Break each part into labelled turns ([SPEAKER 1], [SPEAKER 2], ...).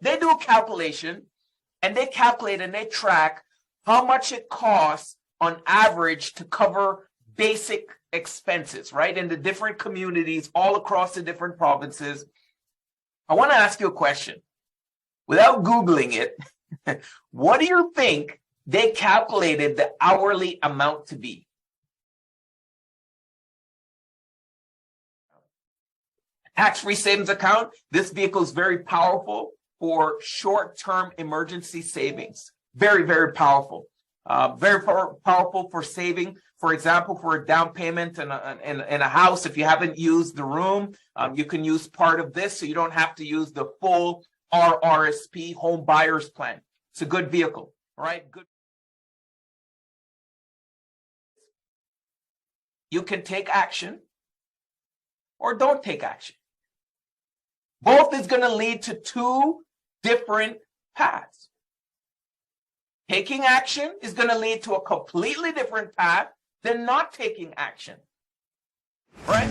[SPEAKER 1] So they do a calculation, and they calculate and they track how much it costs on average to cover basic expenses, right? In the different communities all across the different provinces. I want to ask you a question. Without Googling it, what do you think they calculated the hourly amount to be? Tax-free savings account. This vehicle is very powerful for short-term emergency savings. Very, very powerful. Very powerful for saving. For example, for a down payment in a house, if you haven't used the room, you can use part of this, so you don't have to use the full RRSP home buyer's plan. It's a good vehicle, right? Good. You can take action or don't take action. Both is going to lead to two different paths. Taking action is going to lead to a completely different path than not taking action, right?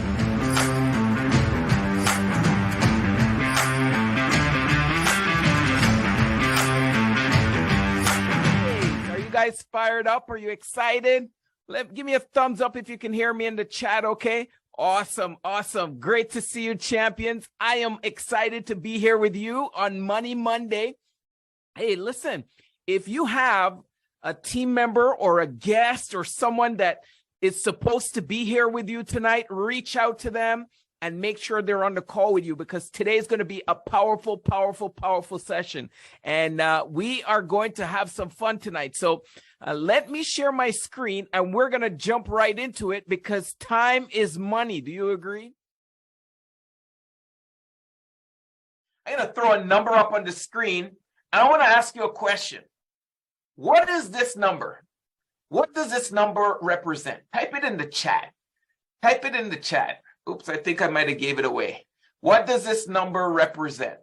[SPEAKER 1] Are you guys fired up? Are you excited? Give me a thumbs up if you can hear me in the chat, okay? Awesome, awesome. Great to see you, champions. I am excited to be here with you on Money Monday. Hey, listen, if you have a team member or a guest or someone that is supposed to be here with you tonight, reach out to them and make sure they're on the call with you, because today is going to be a powerful, powerful, powerful session. And we are going to have some fun tonight. So let me share my screen and we're going to jump right into it, because time is money. Do you agree? I'm going to throw a number up on the screen, and I want to ask you a question. What is this number? What does this number represent? Type it in the chat. Type it in the chat. Oops, I think I might have gave it away. What does this number represent?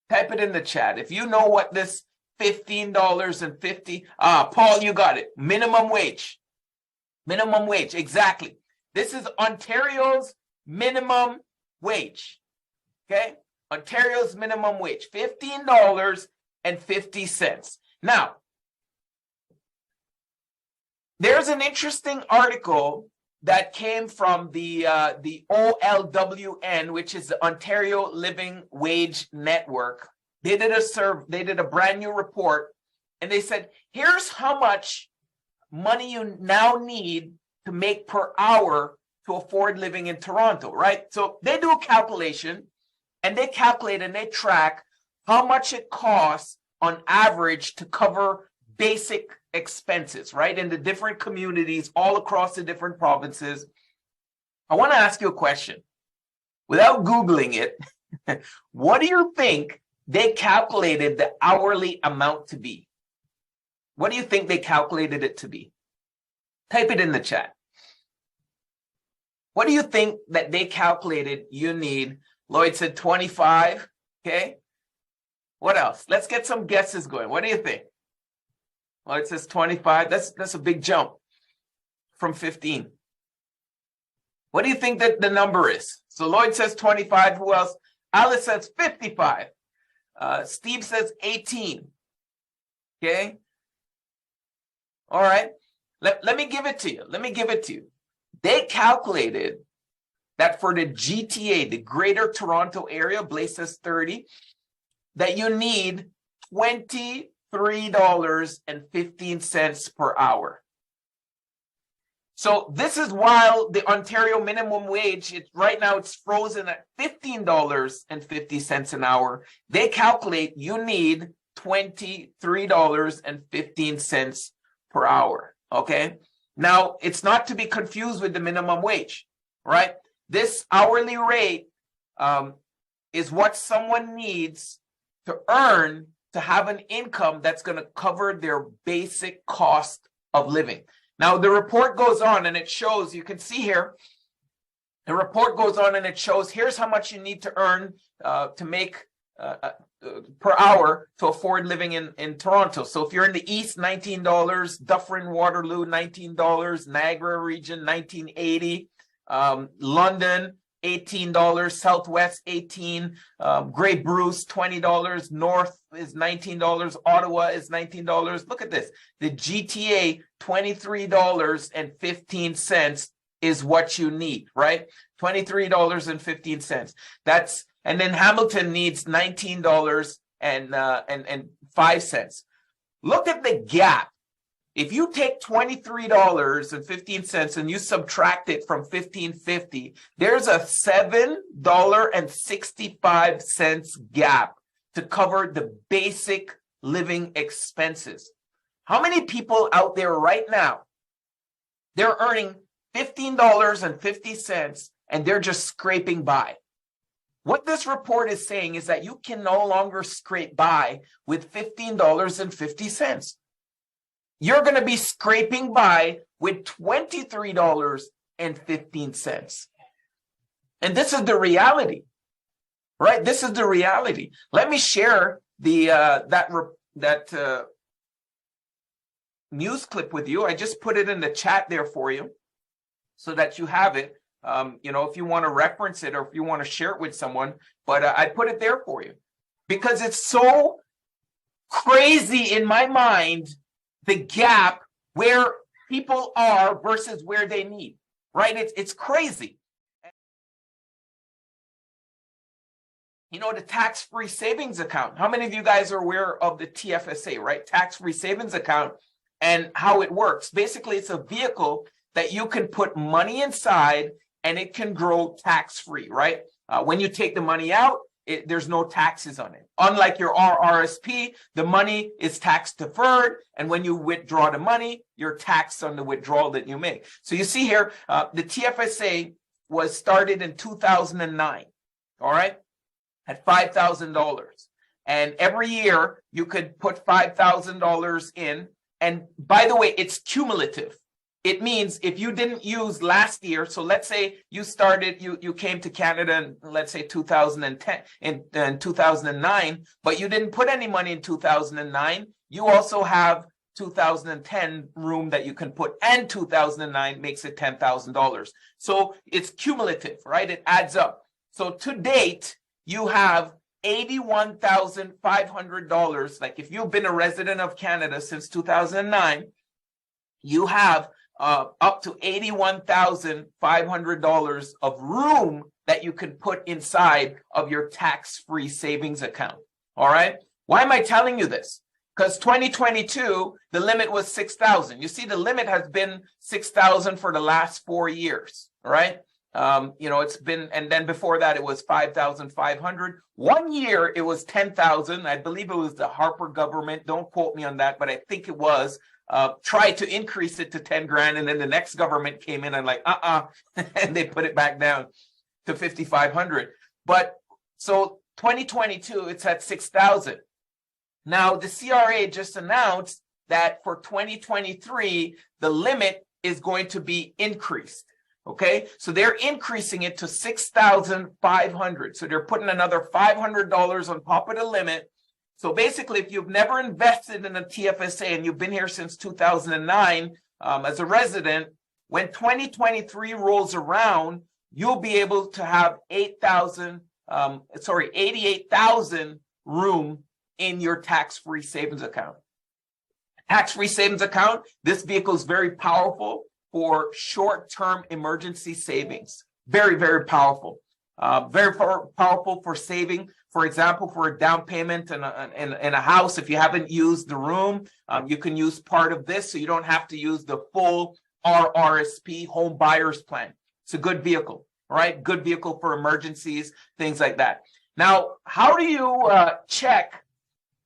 [SPEAKER 1] Type it in the chat. If you know what this $15.50, Paul, you got it. Minimum wage. Minimum wage, exactly. This is Ontario's minimum wage. Okay? Ontario's minimum wage, $15.50. Now, there's an interesting article that came from the OLWN, which is the Ontario Living Wage Network. They did a brand new report, and they said, here's how much money you now need to make per hour to afford living in Toronto, right? So they do a calculation, and they calculate and they track how much it costs on average to cover basic expenses, right? In the different communities all across the different provinces. I want to ask you a question. Without Googling it, what do you think they calculated the hourly amount to be? What do you think they calculated it to be? Type it in the chat. What do you think that they calculated you need? Lloyd said 25, okay? What else? Let's get some guesses going. What do you think? Well, it says 25. That's a big jump from 15. What do you think that the number is? So Lloyd says 25. Who else? Alice says 55. Steve says 18. Okay. All right. Let me give it to you. Let me give it to you. They calculated that for the GTA, the Greater Toronto Area, Blaze says 30, that you need $23.15 per hour. So this is while the Ontario minimum wage, right now it's frozen at $15.50 an hour. They calculate you need $23.15 per hour, okay? Now, it's not to be confused with the minimum wage, right? This hourly rate is what someone needs to earn to have an income that's going to cover their basic cost of living. Now, the report goes on and it shows, you can see here, the report goes on and it shows here's how much you need to earn to make per hour to afford living in Toronto. So if you're in the East, $19, Dufferin, Waterloo, $19, Niagara region, $19.80, London, $18, Southwest 18, Grey Bruce $20, North is $19, Ottawa is $19. Look at this. The GTA $23.15 is what you need, right? $23.15. That's, and then Hamilton needs $19.05. Look at the gap. If you take $23.15 and you subtract it from $15.50, there's a $7.65 gap to cover the basic living expenses. How many people out there right now, they're earning $15.50 and they're just scraping by? What this report is saying is that you can no longer scrape by with $15.50. You're going to be scraping by with $23.15. And this is the reality, right? This is the reality. Let me share the that news clip with you. I just put it in the chat there for you so that you have it. If you want to reference it or if you want to share it with someone, but I put it there for you because it's so crazy in my mind, the gap where people are versus where they need, right? It's crazy. The tax-free savings account. How many of you guys are aware of the TFSA, right? Tax-free savings account and how it works. Basically, it's a vehicle that you can put money inside and it can grow tax-free, right? When you take the money out, there's no taxes on it. Unlike your RRSP, the money is tax deferred, and when you withdraw the money, you're taxed on the withdrawal that you make. So you see here, the TFSA was started in 2009, all right, at $5,000. And every year, you could put $5,000 in, and by the way, it's cumulative. It means if you didn't use last year, so let's say you started, you came to Canada in, let's say 2010, in 2009, but you didn't put any money in 2009, you also have 2010 room that you can put, and 2009 makes it $10,000. So it's cumulative, right? It adds up. So to date, you have $81,500. Like if you've been a resident of Canada since 2009, you have up to $81,500 of room that you can put inside of your tax-free savings account. All right. Why am I telling you this? Because 2022, the limit was 6,000. You see, the limit has been 6,000 for the last 4 years. All right. It's been, and then before that, it was 5,500. 1 year, it was 10,000. I believe it was the Harper government. Don't quote me on that, but I think it was. Tried to increase it to 10 grand, and then the next government came in and and they put it back down to 5,500. But so 2022, it's at 6,000. Now the CRA just announced that for 2023, the limit is going to be increased. Okay, so they're increasing it to 6,500. So they're putting another $500 on top of the limit. So basically, if you've never invested in a TFSA and you've been here since 2009 as a resident, when 2023 rolls around, you'll be able to have 88,000 room in your tax-free savings account. Tax-free savings account, this vehicle is very powerful for short-term emergency savings. Very, very powerful. Very powerful for saving. For example, for a down payment in a house, if you haven't used the room, you can use part of this, so you don't have to use the full RRSP home buyer's plan. It's a good vehicle, all right? Good vehicle for emergencies, things like that. Now, how do you check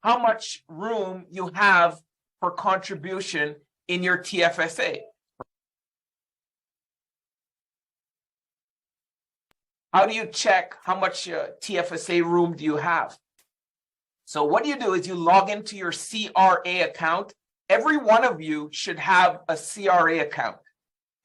[SPEAKER 1] how much room you have for contribution in your TFSA? How do you check how much TFSA room do you have? So what you do is you log into your CRA account. Every one of you should have a CRA account,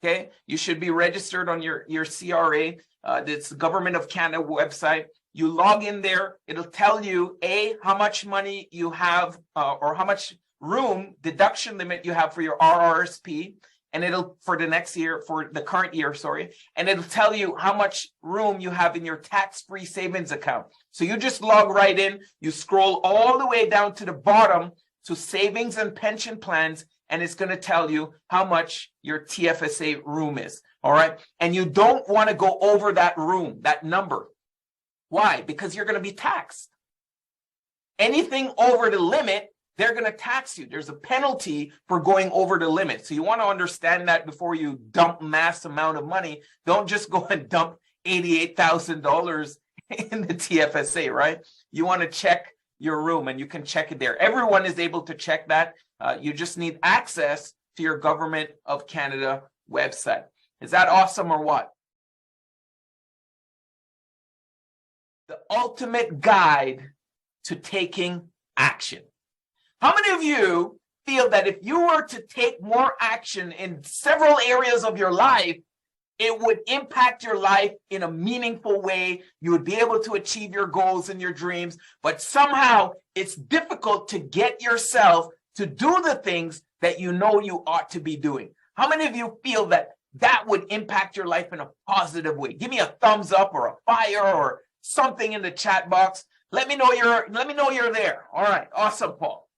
[SPEAKER 1] okay? You should be registered on your CRA. It's the Government of Canada website. You log in there. It'll tell you, how much money you have or how much room deduction limit you have for your RRSP. and it'll for the next year, for the current year, sorry, and it'll tell you how much room you have in your tax-free savings account. So you just log right in, you scroll all the way down to the bottom to savings and pension plans, and it's going to tell you how much your TFSA room is. All right. And you don't want to go over that room, that number. Why? Because you're going to be taxed. Anything over the limit, they're going to tax you. There's a penalty for going over the limit. So you want to understand that before you dump mass amount of money. Don't just go and dump $88,000 in the TFSA, right? You want to check your room, and you can check it there. Everyone is able to check that. You just need access to your Government of Canada website. Is that awesome or what? The ultimate guide to taking action. How many of you feel that if you were to take more action in several areas of your life, it would impact your life in a meaningful way? You would be able to achieve your goals and your dreams, but somehow it's difficult to get yourself to do the things that you know you ought to be doing. How many of you feel that that would impact your life in a positive way? Give me a thumbs up or a fire or something in the chat box. Let me know you're there. All right. Awesome, Paul.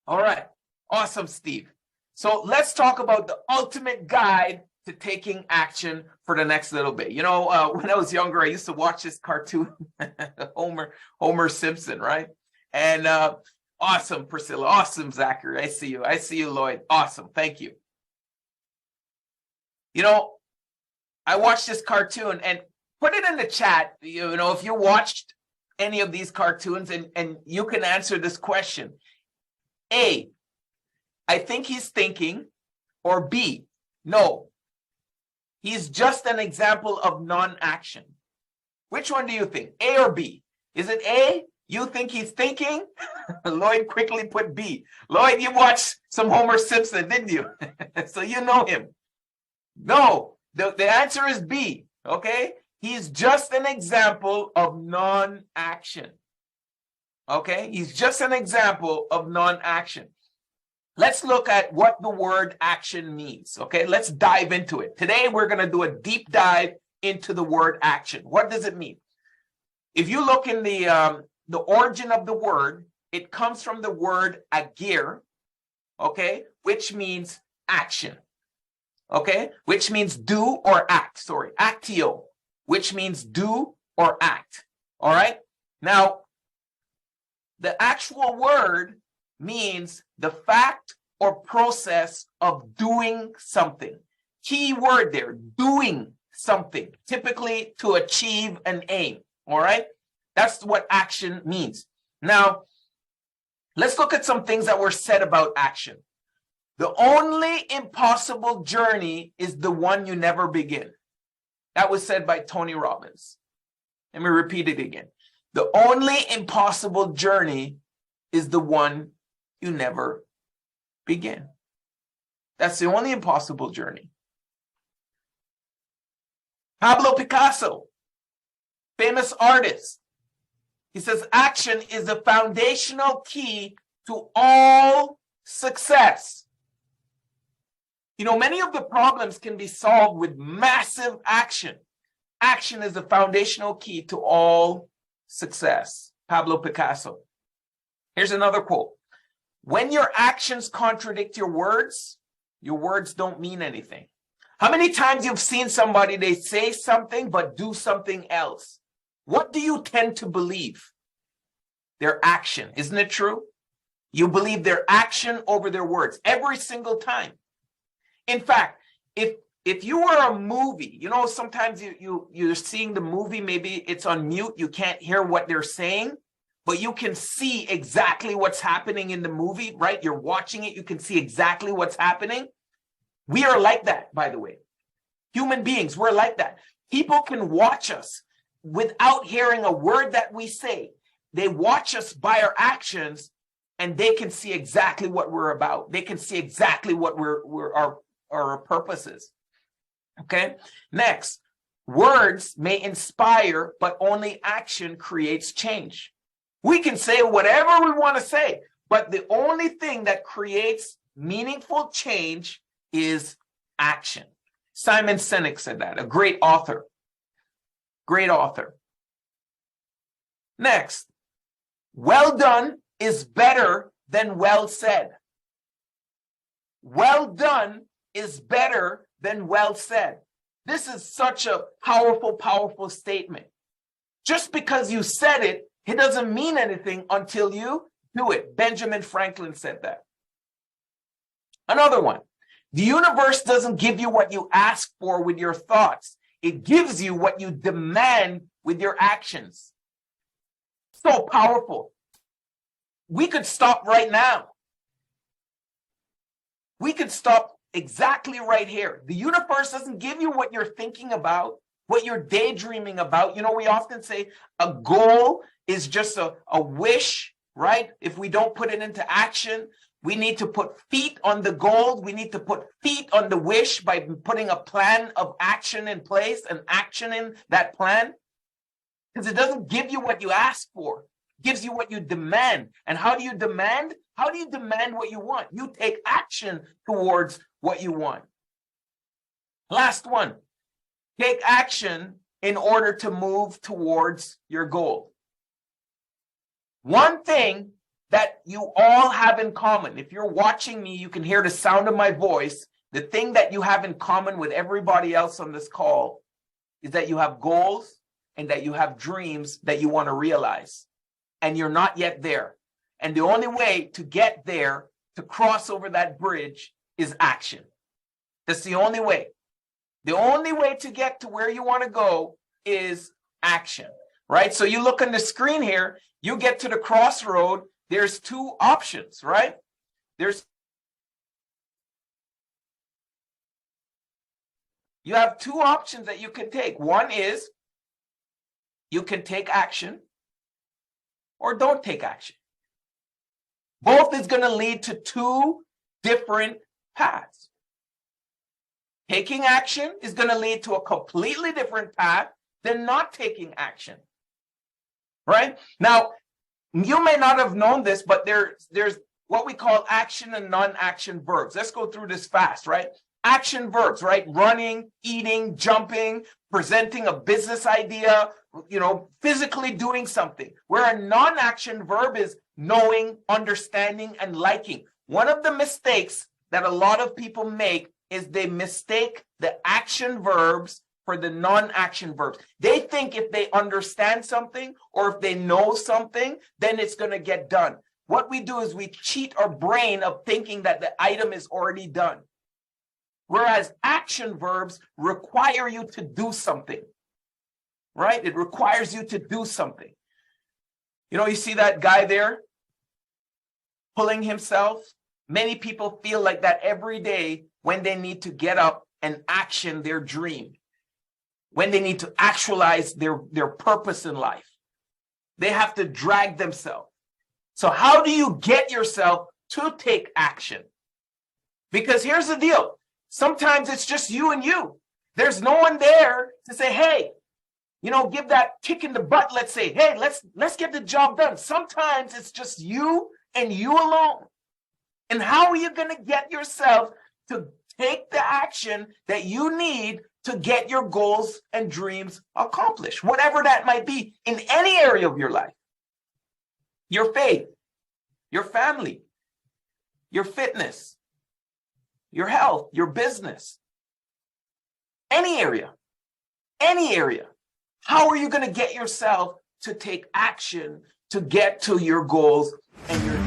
[SPEAKER 1] All right. Awesome, Steve. So let's talk about the ultimate guide to taking action for the next little bit. You know, when I was younger, I used to watch this cartoon, Homer Simpson, right? And awesome, Priscilla. Awesome, Zachary. I see you. I see you, Lloyd. Awesome. Thank you. You know, I watched this cartoon, and put it in the chat, you know, if you watched any of these cartoons, and you can answer this question. A, I think he's thinking, or B, no, he's just an example of non-action. Which one do you think, A or B? Is it A, you think he's thinking? Lloyd quickly put B. Lloyd, you watched some Homer Simpson, didn't you? So you know him. No, the answer is B, okay? He's just an example of non-action. Okay, he's just an example of non-action. Let's look at what the word action means. Okay, let's dive into it. Today, we're going to do a deep dive into the word action. What does it mean? If you look in the origin of the word, it comes from the word agir, okay, which means action. Okay, which means do or act. Sorry, actio, which means do or act. All right. Now, the actual word means the fact or process of doing something. Key word there, doing something, typically to achieve an aim. All right. That's what action means. Now, let's look at some things that were said about action. The only impossible journey is the one you never begin. That was said by Tony Robbins. Let me repeat it again. The only impossible journey is the one you never begin. That's the only impossible journey. Pablo Picasso, famous artist. He says, action is the foundational key to all success. You know, many of the problems can be solved with massive action. Action is the foundational key to all success. Pablo Picasso. Here's another quote. When your actions contradict your words don't mean anything. How many times you've seen somebody, they say something but do something else? What do you tend to believe? Their action. Isn't it true? You believe their action over their words every single time. In fact, if you were a movie, you know, sometimes you're seeing the movie, maybe it's on mute, you can't hear what they're saying, but you can see exactly what's happening in the movie, right? You're watching it, you can see exactly what's happening. We are like that, by the way. Human beings, we're like that. People can watch us without hearing a word that we say. They watch us by our actions, and they can see exactly what we're about. They can see exactly what our purpose is. Okay. Next, words may inspire, but only action creates change. We can say whatever we want to say, but the only thing that creates meaningful change is action. Simon Sinek said that, a great author. Great author. Next, well done is better than well said. Well done is better than well said. This is such a powerful, powerful statement. Just because you said it, it doesn't mean anything until you do it. Benjamin Franklin said that. Another one. The universe doesn't give you what you ask for with your thoughts. It gives you what you demand with your actions. So powerful. We could stop right now. We could stop exactly right here. The universe doesn't give you what you're thinking about, what you're daydreaming about. You know, we often say a goal is just a wish, right? If we don't put it into action, we need to put feet on the goal. We need to put feet on the wish by putting a plan of action in place and action in that plan. Because it doesn't give you what you ask for. It gives you what you demand. And how do you demand? How do you demand what you want? You take action towards what you want. Last one. Take action in order to move towards your goal. One thing that you all have in common, if you're watching me, you can hear the sound of my voice. The thing that you have in common with everybody else on this call is that you have goals and that you have dreams that you want to realize. And you're not yet there. And the only way to get there, to cross over that bridge, is action. That's the only way. The only way to get to where you want to go is action, right? So you look on the screen here, you get to the crossroad, there's two options, right? You have two options that you can take. One is you can take action or don't take action. Both is going to lead to two different paths. Taking action is going to lead to a completely different path than not taking action, right? Now, you may not have known this, but there's what we call action and non-action verbs. Let's go through this fast, right? Action verbs, right? Running, eating, jumping, presenting a business idea, physically doing something. Where a non-action verb is knowing, understanding, and liking. One of the mistakes that a lot of people make is they mistake the action verbs for the non-action verbs. They think if they understand something or if they know something, then it's going to get done. What we do is we cheat our brain of thinking that the item is already done. Whereas action verbs require you to do something, right? It requires you to do something. You see that guy there pulling himself? Many people feel like that every day when they need to get up and action their dream, when they need to actualize their purpose in life. They have to drag themselves. So how do you get yourself to take action? Because here's the deal. Sometimes it's just you and you. There's no one there to say, hey, give that kick in the butt. Let's say, hey, let's get the job done. Sometimes it's just you and you alone. And how are you going to get yourself to take the action that you need to get your goals and dreams accomplished, whatever that might be in any area of your life? Your faith, your family, your fitness, your health, your business, any area. How are you going to get yourself to take action to get to your goals and your